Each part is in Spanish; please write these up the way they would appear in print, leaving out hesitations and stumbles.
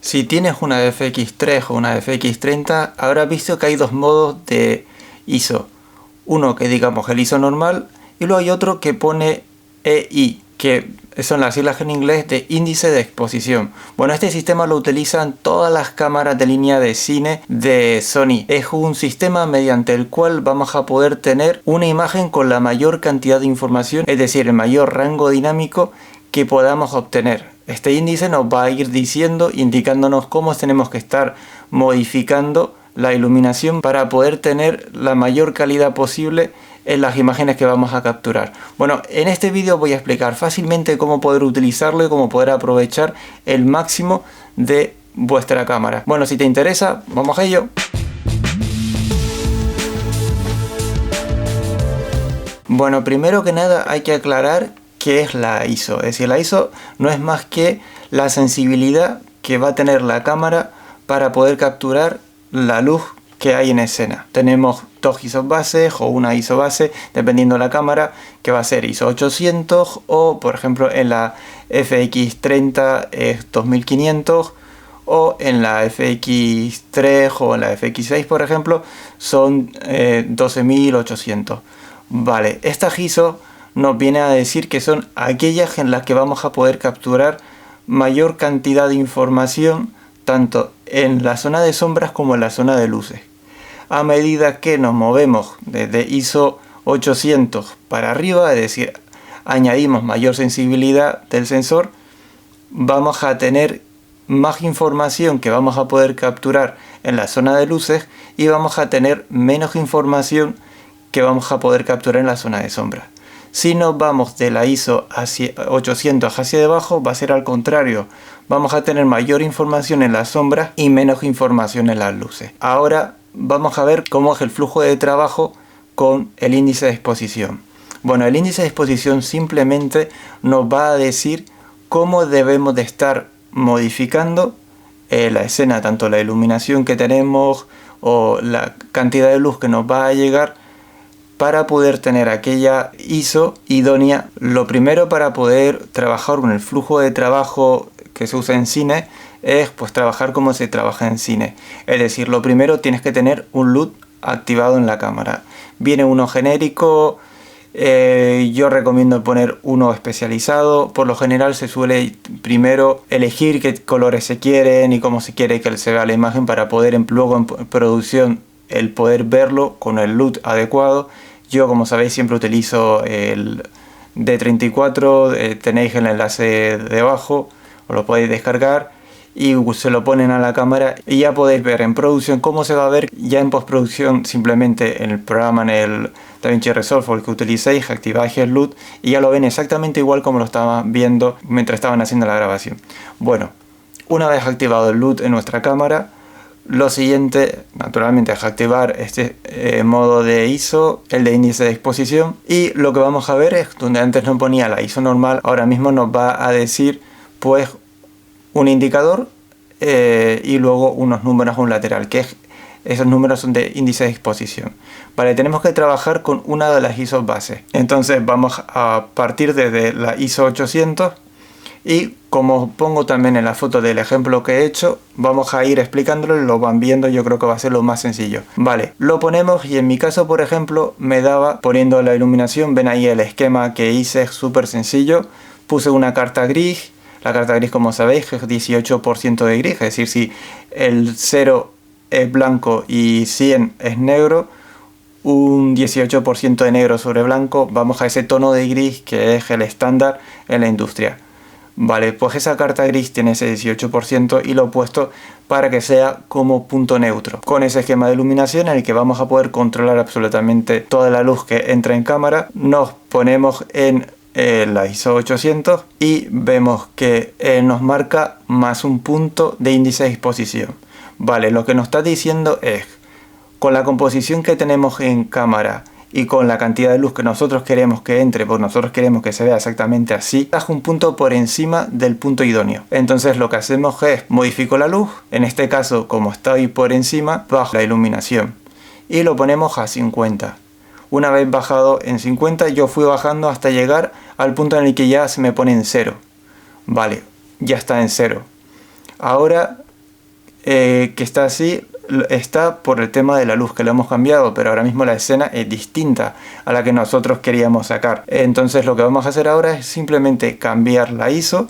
Si tienes una FX3 o una FX30, habrás visto que hay dos modos de ISO. Uno que digamos el ISO normal y luego hay otro que pone EI, que son las siglas en inglés de índice de exposición. Bueno, este sistema lo utilizan todas las cámaras de línea de cine de Sony. Es un sistema mediante el cual vamos a poder tener una imagen con la mayor cantidad de información, es decir, el mayor rango dinámico que podamos obtener. Este índice nos va a ir diciendo, indicándonos cómo tenemos que estar modificando la iluminación para poder tener la mayor calidad posible en las imágenes que vamos a capturar. Bueno, en este vídeo voy a explicar fácilmente cómo poder utilizarlo y cómo poder aprovechar el máximo de vuestra cámara. Bueno, si te interesa, vamos a ello. Bueno, primero que nada hay que aclarar qué es la ISO. Es decir, la ISO no es más que la sensibilidad que va a tener la cámara para poder capturar la luz que hay en escena. Tenemos dos ISO bases o una ISO base, dependiendo de la cámara, que va a ser ISO 800 o, por ejemplo, en la FX30 es 2500 o en la FX3 o en la FX6, por ejemplo, son 12800. Vale, estas ISO nos viene a decir que son aquellas en las que vamos a poder capturar mayor cantidad de información tanto en la zona de sombras como en la zona de luces. A medida que nos movemos desde ISO 800 para arriba, es decir, añadimos mayor sensibilidad del sensor, vamos a tener más información que vamos a poder capturar en la zona de luces y vamos a tener menos información que vamos a poder capturar en la zona de sombras. Si nos vamos de la ISO hacia 800 hacia debajo, va a ser al contrario. Vamos a tener mayor información en las sombras y menos información en las luces. Ahora vamos a ver cómo es el flujo de trabajo con el índice de exposición. Bueno, el índice de exposición simplemente nos va a decir cómo debemos de estar modificando la escena, tanto la iluminación que tenemos o la cantidad de luz que nos va a llegar, para poder tener aquella ISO idónea. Lo primero para poder trabajar con el flujo de trabajo que se usa en cine es pues trabajar como se trabaja en cine. Es decir, lo primero tienes que tener un LUT activado en la cámara. Viene uno genérico, yo recomiendo poner uno especializado. Por lo general se suele primero elegir qué colores se quieren y cómo se quiere que se vea la imagen para poder luego en producción el poder verlo con el LUT adecuado. Yo, como sabéis, siempre utilizo el D34, tenéis el enlace debajo, os lo podéis descargar y se lo ponen a la cámara y ya podéis ver en producción cómo se va a ver. Ya en postproducción simplemente en el programa, en el DaVinci Resolve o el que utilicéis, activáis el LUT y ya lo ven exactamente igual como lo estaban viendo mientras estaban haciendo la grabación. Bueno, una vez activado el LUT en nuestra cámara, lo siguiente, naturalmente, es activar este modo de ISO, el de índice de exposición, y lo que vamos a ver es donde antes no ponía la ISO normal, ahora mismo nos va a decir pues un indicador y luego unos números a un lateral, que esos números son de índice de exposición. Vale, tenemos que trabajar con una de las ISO bases. Entonces vamos a partir desde la ISO 800 y como pongo también en la foto del ejemplo que he hecho, vamos a ir explicándolo y lo van viendo. Yo creo que va a ser lo más sencillo. Vale, lo ponemos y en mi caso, por ejemplo, me daba poniendo la iluminación. Ven ahí el esquema que hice, es súper sencillo. Puse una carta gris. La carta gris, como sabéis, es 18% de gris. Es decir, si el 0 es blanco y 100 es negro, un 18% de negro sobre blanco. Vamos a ese tono de gris que es el estándar en la industria. Vale, pues esa carta gris tiene ese 18% y lo he puesto para que sea como punto neutro. Con ese esquema de iluminación en el que vamos a poder controlar absolutamente toda la luz que entra en cámara, nos ponemos en la ISO 800 y vemos que nos marca más un punto de índice de exposición. Vale, lo que nos está diciendo es, con la composición que tenemos en cámara y con la cantidad de luz que nosotros queremos que entre, porque nosotros queremos que se vea exactamente así, bajo un punto por encima del punto idóneo. Entonces lo que hacemos es modifico la luz, en este caso como está ahí por encima, bajo la iluminación y lo ponemos a 50. Una vez bajado en 50, yo fui bajando hasta llegar al punto en el que ya se me pone en 0. Vale, ya está en 0. Ahora que está así está por el tema de la luz, que lo hemos cambiado, pero ahora mismo la escena es distinta a la que nosotros queríamos sacar. Entonces lo que vamos a hacer ahora es simplemente cambiar la ISO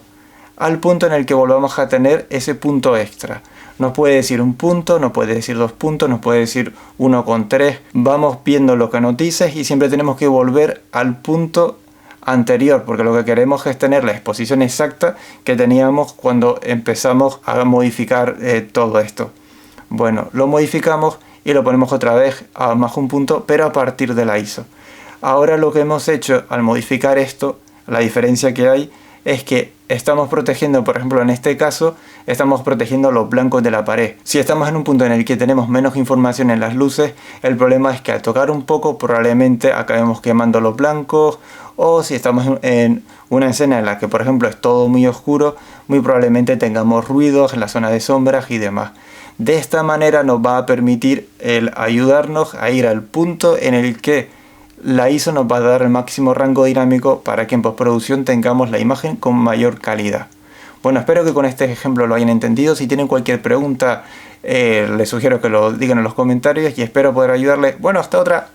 al punto en el que volvamos a tener ese punto extra. Nos puede decir un punto, nos puede decir 2 puntos, nos puede decir 1,3. Vamos viendo lo que nos dice y siempre tenemos que volver al punto anterior, porque lo que queremos es tener la exposición exacta que teníamos cuando empezamos a modificar todo esto. Bueno, lo modificamos y lo ponemos otra vez a más un punto, pero a partir de la ISO. Ahora lo que hemos hecho al modificar esto, la diferencia que hay es que estamos protegiendo, por ejemplo en este caso, estamos protegiendo los blancos de la pared. Si estamos en un punto en el que tenemos menos información en las luces, el problema es que al tocar un poco probablemente acabemos quemando los blancos, o si estamos en una escena en la que por ejemplo es todo muy oscuro, muy probablemente tengamos ruidos en la zona de sombras y demás. De esta manera nos va a permitir el ayudarnos a ir al punto en el que la ISO nos va a dar el máximo rango dinámico para que en postproducción tengamos la imagen con mayor calidad. Bueno, espero que con este ejemplo lo hayan entendido. Si tienen cualquier pregunta, les sugiero que lo digan en los comentarios y espero poder ayudarles. Bueno, hasta otra.